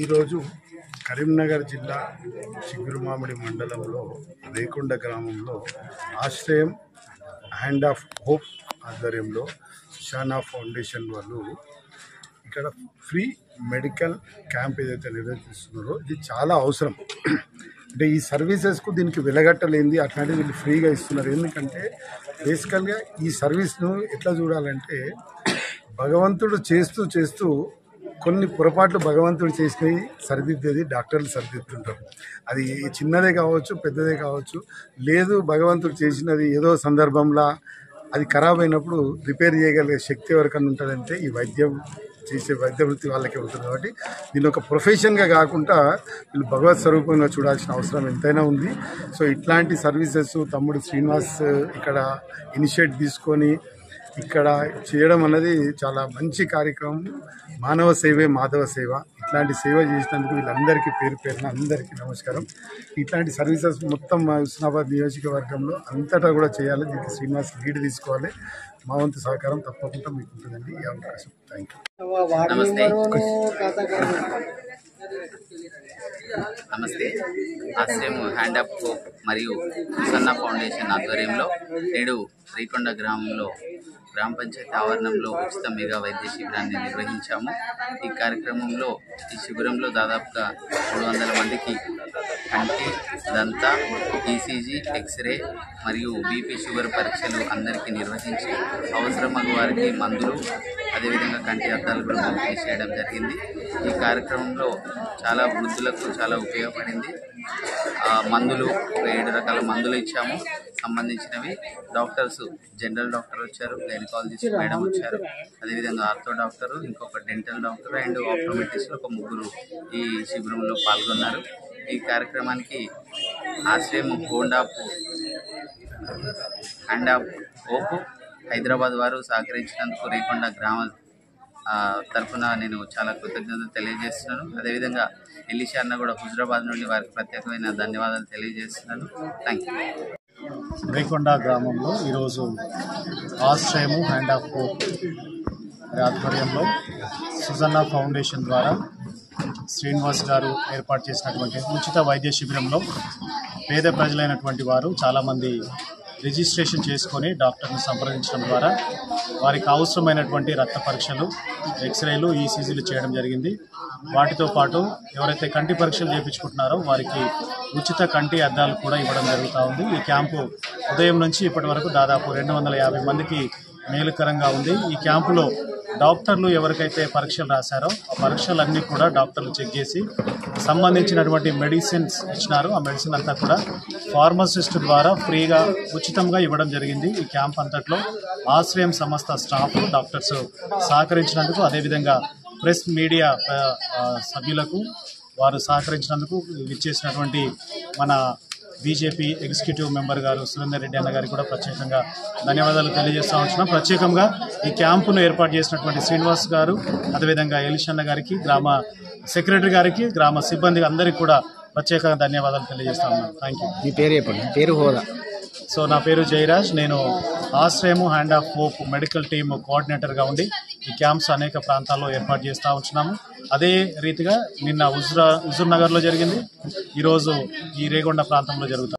ఈరోజు కరీంనగర్ జిల్లా చిగురుమామిడి మండలంలో రేకొండ గ్రామంలో ఆశ్రయం హ్యాండ్ ఆఫ్ హోప్ ఆధ్వర్యంలో సుశానా ఫౌండేషన్ వాళ్ళు ఇక్కడ ఫ్రీ మెడికల్ క్యాంప్ ఏదైతే నిర్వహిస్తున్నారో ఇది చాలా అవసరం. అంటే ఈ సర్వీసెస్కు దీనికి వెలగట్టలేంది, అట్లాంటివి వీళ్ళు ఫ్రీగా ఇస్తున్నారు. ఎందుకంటే బేసికల్గా ఈ సర్వీస్ను ఎట్లా చూడాలంటే భగవంతుడు చేస్తూ చేస్తూ కొన్ని పొరపాట్లు భగవంతుడు చేసినవి సరిదిద్దేది డాక్టర్లు సరిదిద్దుతుంటారు. అది చిన్నదే కావచ్చు, పెద్దదే కావచ్చు. లేదు భగవంతుడు చేసినది ఏదో సందర్భంలో అది ఖరాబ్ అయినప్పుడు రిపేర్ చేయగలిగే శక్తి ఎవరికన్నా ఉంటుందంటే ఈ వైద్యం చేసే వైద్య వృత్తి వాళ్ళకే ఉంటుంది. కాబట్టి దీన్ని ఒక ప్రొఫెషన్గా కాకుండా వీళ్ళు భగవత్ స్వరూపంగా చూడాల్సిన అవసరం ఎంతైనా ఉంది. సో ఇట్లాంటి సర్వీసెస్ తమ్ముడు శ్రీనివాస్ ఇక్కడ ఇనిషియేట్ తీసుకొని ఇక్కడ చేయడం అన్నది చాలా మంచి కార్యక్రమం. మానవ సేవే మాధవ సేవ. ఇట్లాంటి సేవ చేసినందుకు వీళ్ళందరికీ పేరు పేరున అందరికీ నమస్కారం. ఇట్లాంటి సర్వీసెస్ మొత్తం మా హుస్నాబాద్ నియోజకవర్గంలో అంతటా కూడా చేయాలి. దీనికి శ్రీనివాస్ లీడ్ తీసుకోవాలి. మా వంతు సహకారం తప్పకుండా మీకు ఉంటుందండి. ఈ అవకాశం థ్యాంక్ నమస్తే. ఆశ్రయం హ్యాండ్ ఆఫ్ హోప్ మరియు సుశానా ఫౌండేషన్ ఆధ్వర్యంలో నేడు రేకొండ గ్రామంలో గ్రామ పంచాయతీ ఆవరణంలో ఉచిత మెగా వైద్య శిబిరాన్ని నిర్వహించాము. ఈ కార్యక్రమంలో ఈ శిబిరంలో దాదాపుగా 300 మందికి కంటి, దంత, ఈసీజీ, ఎక్స్రే మరియు బీపీ, షుగర్ పరీక్షలు అందరికీ నిర్వహించి అవసరమగు వారికి మందులు, అదేవిధంగా కంటి అద్దాలు కూడా పంపిణీ చేయడం జరిగింది. ఈ కార్యక్రమంలో చాలా వృద్ధులకు చాలా ఉపయోగపడింది. మందులు 7 రకాల మందులు ఇచ్చాము. సంబంధించినవి డాక్టర్స్, జనరల్ డాక్టర్ వచ్చారు, గైనకాలజిస్ట్ మేడం వచ్చారు, అదేవిధంగా ఆర్థో డాక్టర్, ఇంకొక డెంటల్ డాక్టర్ అండ్ ఆప్టోమెట్రిస్ట్ ఒక 3 ఈ శిబిరంలో పాల్గొన్నారు. ఈ కార్యక్రమానికి ఆశ్రయం హ్యాండ్ ఆఫ్ హోప్ హైదరాబాద్ వారు సహకరించినందుకు రేకొండ గ్రామ తరఫున నేను చాలా కృతజ్ఞతలు తెలియజేస్తున్నాను. అదేవిధంగా ఎలిషా అన్న కూడా హుజరాబాద్ నుండి వారికి ప్రత్యేకమైన ధన్యవాదాలు తెలియజేస్తున్నాను. Thank you. రేకొండ గ్రామంలో ఈరోజు ఆశ్రయం హ్యాండ్ ఆఫ్ హోప్ ఆధ్వర్యంలో సుశానా ఫౌండేషన్ ద్వారా శ్రీనివాస్ గారు ఏర్పాటు చేసినటువంటి ఉచిత వైద్య శిబిరంలో పేద ప్రజలైనటువంటి వారు చాలామంది రిజిస్ట్రేషన్ చేసుకొని డాక్టర్ని సంప్రదించడం ద్వారా వారికి అవసరమైనటువంటి రక్త పరీక్షలు, ఎక్స్రేలు, ఈసీజీలు చేయడం జరిగింది. వాటితో పాటు ఎవరైతే కంటి పరీక్షలు చేయించుకుంటున్నారో వారికి ఉచిత కంటి అద్దాలు కూడా ఇవ్వడం జరుగుతూ ఉంది. ఈ క్యాంపు ఉదయం నుంచి ఇప్పటి వరకు దాదాపు 250 మందికి మేలుకరంగా ఉంది. ఈ క్యాంపులో డాక్టర్లు ఎవరికైతే పరీక్షలు రాశారో ఆ పరీక్షలన్నీ కూడా డాక్టర్లు చెక్ చేసి సంబంధించినటువంటి మెడిసిన్స్ ఇచ్చినారు. ఆ మెడిసిన్ అంతా కూడా ఫార్మసిస్ట్ ద్వారా ఫ్రీగా ఉచితంగా ఇవ్వడం జరిగింది. ఈ క్యాంప్ అంతట్లో ఆశ్రయం సంస్థ స్టాఫ్, డాక్టర్స్ సహకరించినందుకు, అదేవిధంగా ప్రెస్ మీడియా సభ్యులకు వారు సహకరించినందుకు ఇచ్చేసినటువంటి మన బీజేపీ ఎగ్జిక్యూటివ్ మెంబర్ గారు సురేందర్ రెడ్డి అన్న గారికి కూడా ప్రత్యేకంగా ధన్యవాదాలు తెలియజేస్తూ ఉంటున్నాం. ప్రత్యేకంగా ఈ క్యాంపును ఏర్పాటు చేసినటువంటి శ్రీనివాస్ గారు, అదేవిధంగా ఎలిషన్న గారికి, గ్రామ సెక్రటరీ గారికి, గ్రామ సిబ్బంది అందరికీ కూడా ప్రత్యేకంగా ధన్యవాదాలు తెలియజేస్తా ఉన్నాను. Thank you. మీ పేరు చెప్పండి. పేరు హోదా. సో నా పేరు జయరాజ్. నేను Ashrayam Hand of Hope medical team కోఆర్డినేటర్గా ఉండి ఈ క్యాంప్స్ అనేక ప్రాంతాల్లో ఏర్పాటు చేస్తూ ఉంటున్నాము. అదే రీతిగా నిన్న హుజూర్ నగర్లో జరిగింది, ఈరోజు ఈ రేగొండ ప్రాంతంలో జరుగుతుంది.